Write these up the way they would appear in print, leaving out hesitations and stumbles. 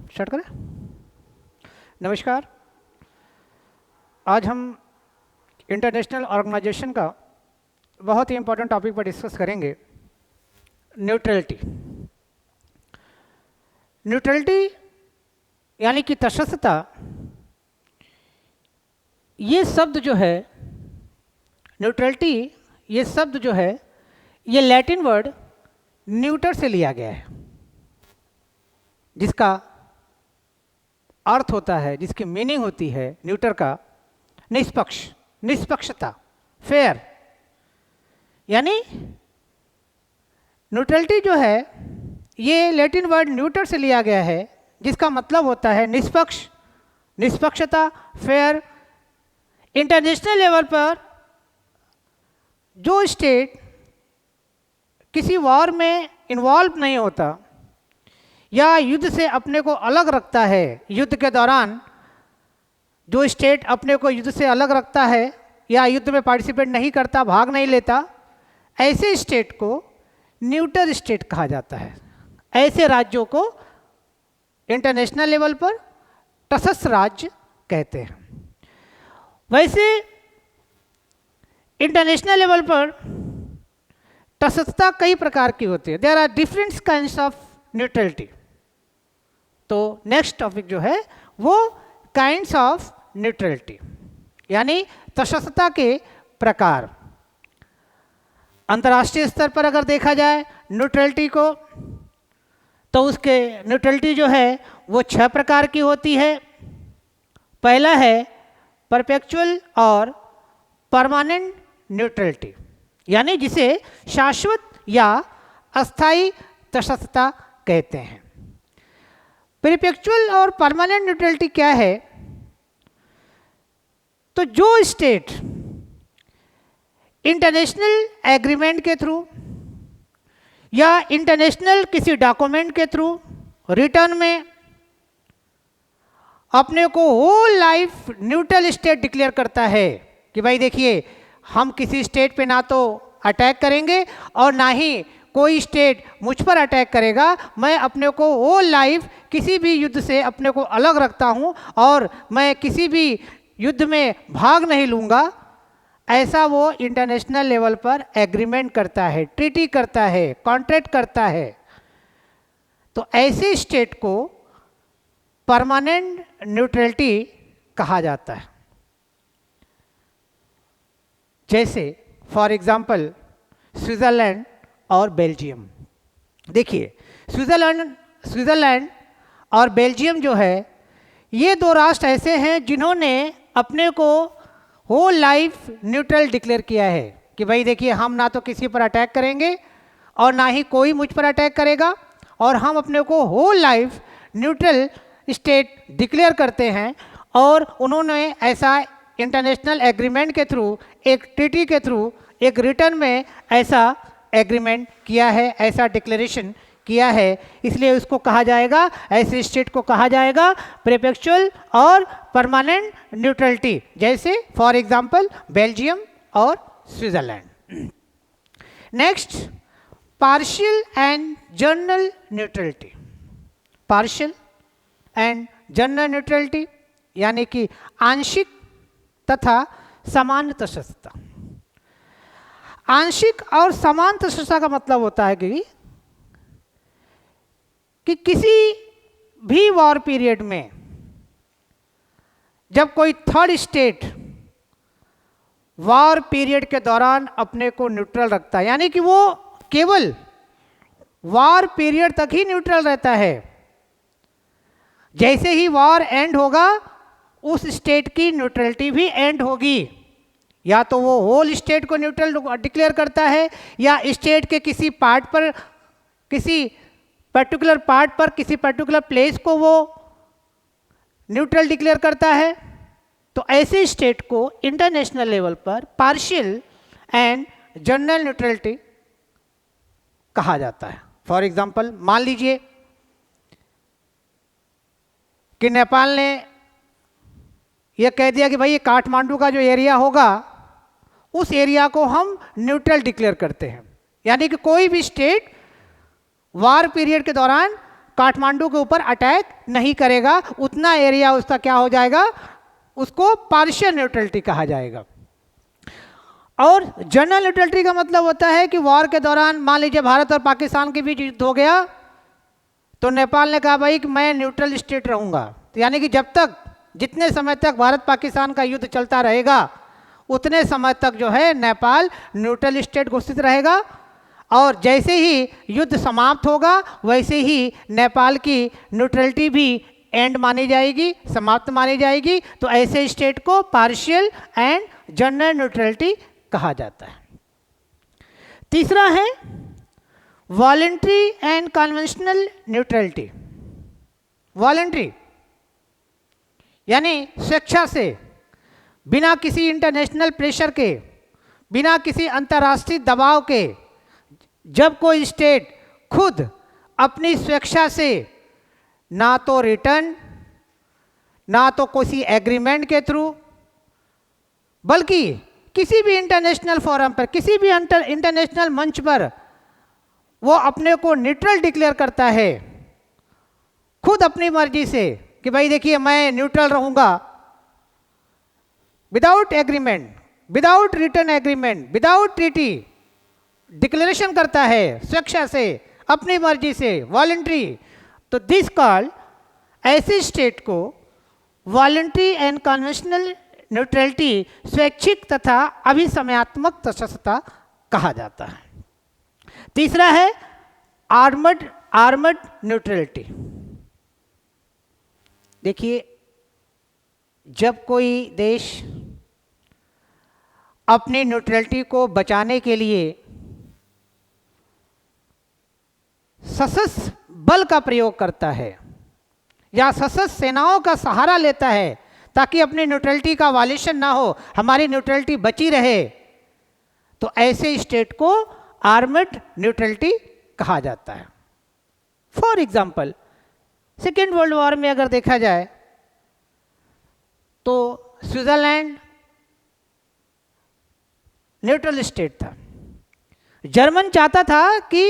Start करें। नमस्कार। आज हम इंटरनेशनल ऑर्गेनाइजेशन का बहुत ही इंपॉर्टेंट टॉपिक पर डिस्कस करेंगे, न्यूट्रलिटी। न्यूट्रलिटी यानी कि तटस्थता, ये शब्द जो है, न्यूट्रलिटी ये शब्द जो है, ये लैटिन वर्ड न्यूटर से लिया गया है, जिसका अर्थ होता है, जिसकी मीनिंग होती है न्यूटर का निष्पक्ष, निष्पक्षता, फेयर। यानी न्यूट्रलिटी जो है ये लैटिन वर्ड न्यूटर से लिया गया है, जिसका मतलब होता है निष्पक्ष, निष्पक्षता, फेयर। इंटरनेशनल लेवल पर जो स्टेट किसी वॉर में इन्वॉल्व नहीं होता या युद्ध से अपने को अलग रखता है, युद्ध के दौरान जो स्टेट अपने को युद्ध से अलग रखता है या युद्ध में पार्टिसिपेट नहीं करता, भाग नहीं लेता, ऐसे स्टेट को न्यूट्रल स्टेट कहा जाता है। ऐसे राज्यों को इंटरनेशनल लेवल पर तटस्थ राज्य कहते हैं। वैसे इंटरनेशनल लेवल पर तटस्थता कई प्रकार की होती है। There are different kinds of neutrality. तो नेक्स्ट टॉपिक जो है वो काइंड्स ऑफ न्यूट्रलिटी, यानी तटस्थता के प्रकार। अंतर्राष्ट्रीय स्तर पर अगर देखा जाए न्यूट्रलिटी को, तो उसके न्यूट्रलिटी जो है वो 6 प्रकार की होती है। पहला है परपेचुअल और परमानेंट न्यूट्रलिटी, यानी जिसे शाश्वत या अस्थायी तटस्थता कहते हैं। परपेचुअल और परमानेंट न्यूट्रलिटी क्या है? तो जो स्टेट इंटरनेशनल एग्रीमेंट के थ्रू या इंटरनेशनल किसी डॉक्यूमेंट के थ्रू रिटर्न में अपने को whole life neutral state declare करता है कि भाई देखिए, हम किसी स्टेट पे ना तो अटैक करेंगे और ना ही कोई स्टेट मुझ पर अटैक करेगा, मैं अपने को होल लाइफ किसी भी युद्ध से अपने को अलग रखता हूं और मैं किसी भी युद्ध में भाग नहीं लूँगा। ऐसा वो इंटरनेशनल लेवल पर एग्रीमेंट करता है, ट्रीटी करता है, कॉन्ट्रैक्ट करता है। तो ऐसे स्टेट को परमानेंट न्यूट्रलिटी कहा जाता है। जैसे फॉर एग्जांपल स्विट्ज़रलैंड और बेल्जियम। देखिए, स्विट्ज़रलैंड और बेल्जियम जो है, ये 2 राष्ट्र ऐसे हैं जिन्होंने अपने को होल लाइफ न्यूट्रल डिक्लेयर किया है कि भाई देखिए, हम ना तो किसी पर अटैक करेंगे और ना ही कोई मुझ पर अटैक करेगा, और हम अपने को whole life neutral state declare करते हैं। और उन्होंने ऐसा इंटरनेशनल एग्रीमेंट के थ्रू, एक ट्रीटी के थ्रू, एक रिटर्न में ऐसा एग्रीमेंट किया है, ऐसा डिक्लेरेशन किया है। इसलिए उसको कहा जाएगा, ऐसे स्टेट को कहा जाएगा परपेचुअल और परमानेंट न्यूट्रलिटी, जैसे फॉर एग्जांपल बेल्जियम और Switzerland. Next, partial and general neutrality. Partial and general neutrality यानी कि आंशिक तथा समान तटस्थता। आंशिक और समान तटस्थता का मतलब होता है कि किसी भी वॉर पीरियड में जब कोई थर्ड स्टेट वॉर पीरियड के दौरान अपने को न्यूट्रल रखता है, यानी कि वो केवल वॉर पीरियड तक ही न्यूट्रल रहता है। जैसे ही वॉर एंड होगा, उस स्टेट की न्यूट्रलिटी भी एंड होगी। या तो वो होल स्टेट को न्यूट्रल डिक्लेयर करता है, या स्टेट के किसी पार्ट पर, किसी पर्टिकुलर पार्ट पर, किसी पर्टिकुलर प्लेस को वो न्यूट्रल डिक्लेयर करता है। तो ऐसे स्टेट को इंटरनेशनल लेवल पर पार्शियल एंड जनरल न्यूट्रलिटी कहा जाता है। फॉर एग्जांपल, मान लीजिए कि नेपाल ने यह कह दिया कि भाई ये काठमांडू का जो एरिया होगा, उस एरिया को हम न्यूट्रल डिक्लेयर करते हैं। यानी कि कोई भी स्टेट वार पीरियड के दौरान काठमांडू के ऊपर अटैक नहीं करेगा, उतना एरिया उसका क्या हो जाएगा, उसको पार्शियल न्यूट्रलिटी कहा जाएगा। और जनरल न्यूट्रलिटी का मतलब होता है कि वॉर के दौरान मान लीजिए भारत और पाकिस्तान के बीच युद्ध हो गया, तो नेपाल ने कहा भाई कि मैं न्यूट्रल स्टेट रहूँगा, तो यानी कि जब तक जितने समय तक भारत पाकिस्तान का युद्ध चलता रहेगा उतने समय तक जो है नेपाल न्यूट्रल स्टेट घोषित रहेगा, और जैसे ही युद्ध समाप्त होगा वैसे ही नेपाल की न्यूट्रलिटी भी एंड मानी जाएगी, समाप्त मानी जाएगी। तो ऐसे स्टेट को पार्शियल एंड जनरल न्यूट्रलिटी कहा जाता है। तीसरा है voluntary and conventional neutrality. Voluntary यानी स्वेच्छा से, बिना किसी इंटरनेशनल प्रेशर के, बिना किसी अंतर्राष्ट्रीय दबाव के, जब कोई स्टेट खुद अपनी स्वेच्छा से ना तो रिटर्न, ना तो किसी एग्रीमेंट के थ्रू, बल्कि किसी भी इंटरनेशनल फोरम पर, किसी भी इंटरनेशनल मंच पर वो अपने को न्यूट्रल डिक्लेयर करता है खुद अपनी मर्जी से कि भाई देखिए मैं न्यूट्रल रहूँगा, without agreement, without return agreement, without treaty declaration करता है स्वेच्छा से, अपनी मर्जी से, वॉलंटरी। तो दिस कॉल्ड, ऐसे स्टेट को वॉलंटरी एंड कन्वेंशनल न्यूट्रलिटी, स्वैच्छिक तथा अभिसमयात्मक तटस्थता कहा जाता है। तीसरा है आर्मड न्यूट्रलिटी। देखिए जब कोई देश अपनी न्यूट्रलिटी को बचाने के लिए सशस्त्र बल का प्रयोग करता है या सशस्त्र सेनाओं का सहारा लेता है ताकि अपनी न्यूट्रलिटी का वायलेशन ना हो, हमारी न्यूट्रलिटी बची रहे, तो ऐसे स्टेट को आर्मड न्यूट्रलिटी कहा जाता है। For example second world war में अगर देखा जाए तो स्विट्जरलैंड न्यूट्रल स्टेट था। जर्मन चाहता था कि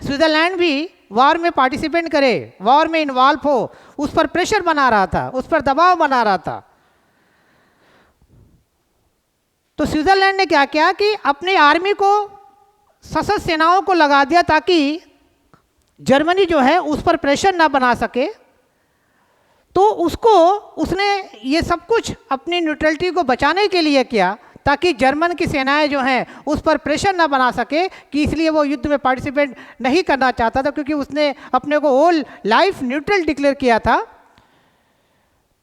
स्विट्जरलैंड भी वॉर में पार्टिसिपेट करे, वॉर में इन्वॉल्व हो, उस पर प्रेशर बना रहा था, उस पर दबाव बना रहा था। तो स्विट्जरलैंड ने क्या किया कि अपनी आर्मी को, सशस्त्र सेनाओं को लगा दिया ताकि जर्मनी जो है उस पर प्रेशर ना बना सके। तो उसने ये सब कुछ अपनी न्यूट्रलिटी को बचाने के लिए किया ताकि जर्मन की सेनाएं जो हैं उस पर प्रेशर ना बना सके, कि इसलिए वो युद्ध में पार्टिसिपेट नहीं करना चाहता था, क्योंकि उसने अपने को होल लाइफ न्यूट्रल डिक्लेयर किया था।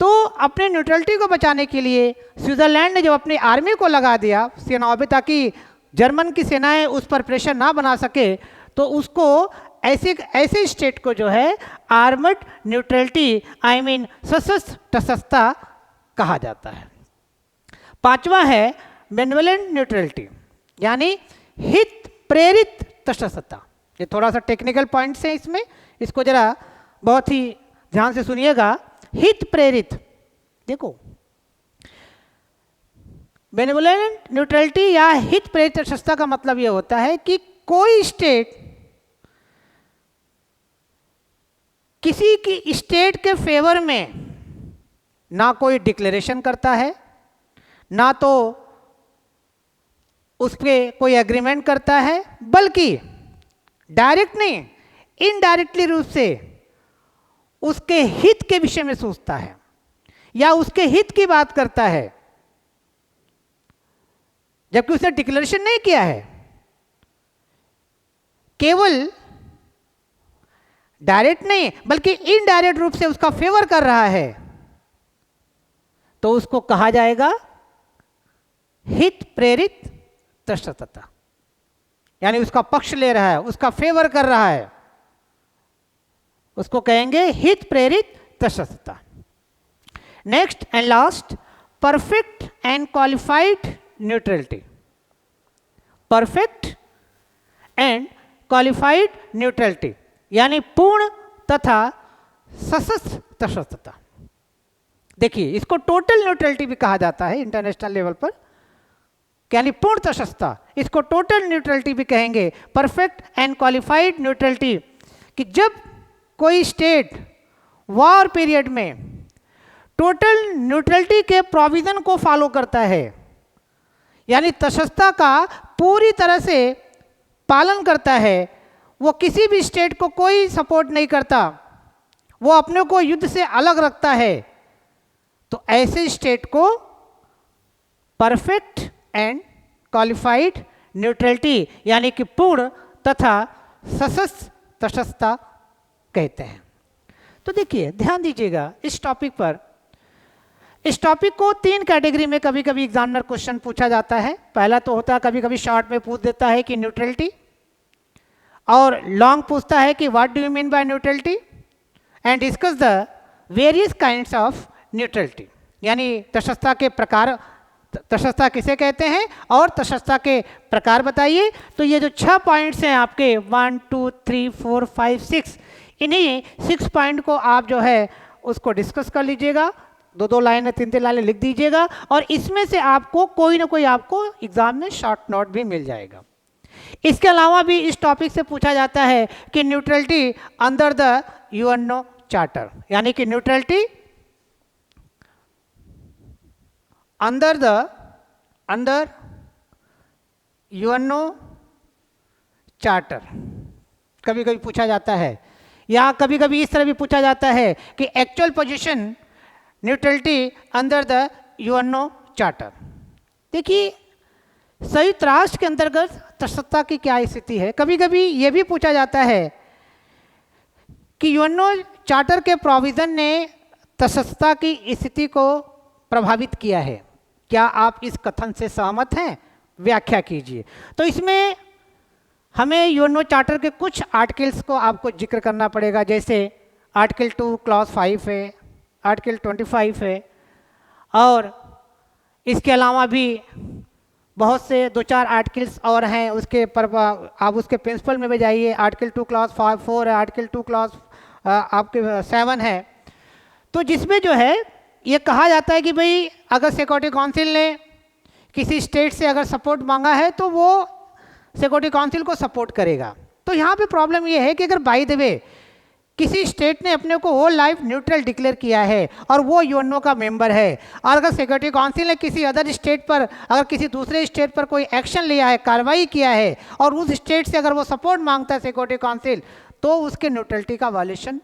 तो अपने न्यूट्रलिटी को बचाने के लिए स्विट्जरलैंड ने जब अपनी आर्मी को लगा दिया सेनाओं पे ताकि जर्मन की सेनाएं उस पर प्रेशर ना बना सके, तो उसको ऐसे स्टेट को जो है आर्मड न्यूट्रलिटी, आई मीन सशस्त्र तटस्थता कहा जाता है। पांचवा है बेनेवोलेंट न्यूट्रलिटी, यानी हित प्रेरित तटस्थता। ये थोड़ा सा टेक्निकल पॉइंट्स हैं इसमें, इसको जरा बहुत ही ध्यान से सुनिएगा। हित प्रेरित, देखो बेनेवोलेंट न्यूट्रलिटी या हित प्रेरित तटस्थता का मतलब ये होता है कि कोई स्टेट किसी की स्टेट के फेवर में ना कोई डिक्लेरेशन करता है, ना तो उस पर कोई एग्रीमेंट करता है, बल्कि डायरेक्ट नहीं, इनडायरेक्टली रूप से उसके हित के विषय में सोचता है या उसके हित की बात करता है, जबकि उसने डिक्लेरेशन नहीं किया है। केवल डायरेक्ट नहीं बल्कि इनडायरेक्ट रूप से उसका फेवर कर रहा है, तो उसको कहा जाएगा हित प्रेरित तटस्थता, यानी उसका पक्ष ले रहा है, उसका फेवर कर रहा है, उसको कहेंगे हित प्रेरित तटस्थता। Next and last, perfect and qualified neutrality. Perfect and qualified neutrality यानी पूर्ण तथा सशस्त्र तटस्थता। देखिए इसको टोटल न्यूट्रलिटी भी कहा जाता है इंटरनेशनल लेवल पर, यानी पूर्ण तटस्थता, इसको टोटल न्यूट्रलिटी भी कहेंगे। परफेक्ट एंड क्वालिफाइड न्यूट्रलिटी कि जब कोई स्टेट वॉर पीरियड में टोटल न्यूट्रलिटी के प्रोविज़न को फॉलो करता है, यानी तटस्थता का पूरी तरह से पालन करता है, वो किसी भी स्टेट को कोई सपोर्ट नहीं करता, वो अपने को युद्ध से अलग रखता है, तो ऐसे स्टेट को परफेक्ट एंड क्वालिफाइड न्यूट्रलिटी यानी कि पूर्ण तथा सशस्त्र तटस्थता कहते हैं। तो देखिए ध्यान दीजिएगा इस टॉपिक पर, इस टॉपिक को 3 कैटेगरी में कभी कभी एग्जामिनर क्वेश्चन पूछा जाता है। पहला तो होता है कभी कभी शॉर्ट में पूछ देता है कि न्यूट्रलिटी, और लॉन्ग पूछता है कि what do you mean by neutrality and discuss the various kinds of neutrality, यानी तटस्थता के प्रकार, तटस्थता किसे कहते हैं और तटस्थता के प्रकार बताइए। तो ये जो 6 पॉइंट्स हैं आपके 1 2 3 4 5 6, इन्हीं 6 पॉइंट को आप जो है उसको डिस्कस कर लीजिएगा, 2-2 लाइनें 3-3 लाइनें लिख दीजिएगा, और इसमें से आपको कोई ना कोई आपको एग्जाम में शॉर्ट नोट भी मिल जाएगा। इसके अलावा भी इस टॉपिक से पूछा जाता है कि neutrality under the UNO charter, यानी कि न्यूट्रलिटी अंडर यूएनओ चार्टर कभी कभी पूछा जाता है, या कभी कभी इस तरह भी पूछा जाता है कि actual position neutrality under the UNO charter. देखिए संयुक्त राष्ट्र के अंतर्गत तटस्थता की क्या स्थिति है। कभी कभी ये भी पूछा जाता है कि यूएनओ चार्टर के प्रोविज़न ने तटस्थता की स्थिति को प्रभावित किया है, क्या आप इस कथन से सहमत हैं? व्याख्या कीजिए। तो इसमें हमें यूएनओ चार्टर के कुछ आर्टिकल्स को आपको जिक्र करना पड़ेगा, जैसे आर्टिकल 2 क्लॉज 5 है, आर्टिकल 25 है, और इसके अलावा भी बहुत से 2-4 आर्टिकल्स और हैं। उसके पर आप उसके प्रिंसिपल में भी जाइए, आर्टिकल 2 क्लॉज 4 है, आर्टिकल 2 क्लॉज आपके 7 है। तो जिसमें जो है ये कहा जाता है कि भाई अगर सिक्योरिटी काउंसिल ने किसी स्टेट से अगर सपोर्ट मांगा है तो वो सिक्योरिटी काउंसिल को सपोर्ट करेगा। तो यहाँ पे प्रॉब्लम ये है कि अगर बाय द वे किसी स्टेट ने अपने को होल लाइफ न्यूट्रल डिक्लेयर किया है और वो यूएनओ का मेंबर है, और अगर सिक्योरिटी काउंसिल ने किसी अदर स्टेट पर, अगर किसी दूसरे स्टेट पर कोई एक्शन लिया है, कार्रवाई किया है, और उस स्टेट से अगर वो सपोर्ट मांगता है सिक्योरिटी काउंसिल, तो उसके न्यूट्रलिटी का वायलेशन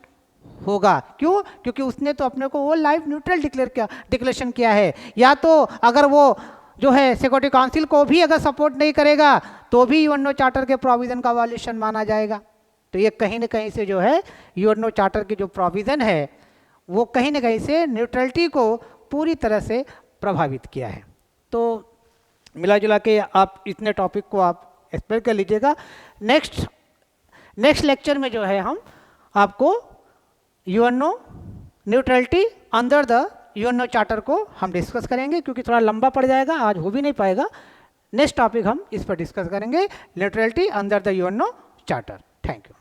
होगा। क्यों? क्योंकि उसने तो अपने को होल लाइफ न्यूट्रल डिक्लेरेशन किया है। या तो अगर वो जो है सिक्योरिटी काउंसिल को भी अगर सपोर्ट नहीं करेगा तो भी यूएनओ चार्टर के प्रोविज़न का वायलेशन माना जाएगा। तो ये कहीं ना कहीं से जो है यूएनओ चार्टर की जो प्रोविज़न है वो कहीं ना कहीं से न्यूट्रलिटी को पूरी तरह से प्रभावित किया है। तो मिला जुला के आप इतने टॉपिक को आप एक्सप्लेन कर लीजिएगा। नेक्स्ट लेक्चर में जो है हम आपको UNO neutrality under the UNO charter को हम डिस्कस करेंगे, क्योंकि थोड़ा लंबा पड़ जाएगा, आज हो भी नहीं पाएगा। नेक्स्ट टॉपिक हम इस पर डिस्कस करेंगे, neutrality under the UNO charter. Thank you.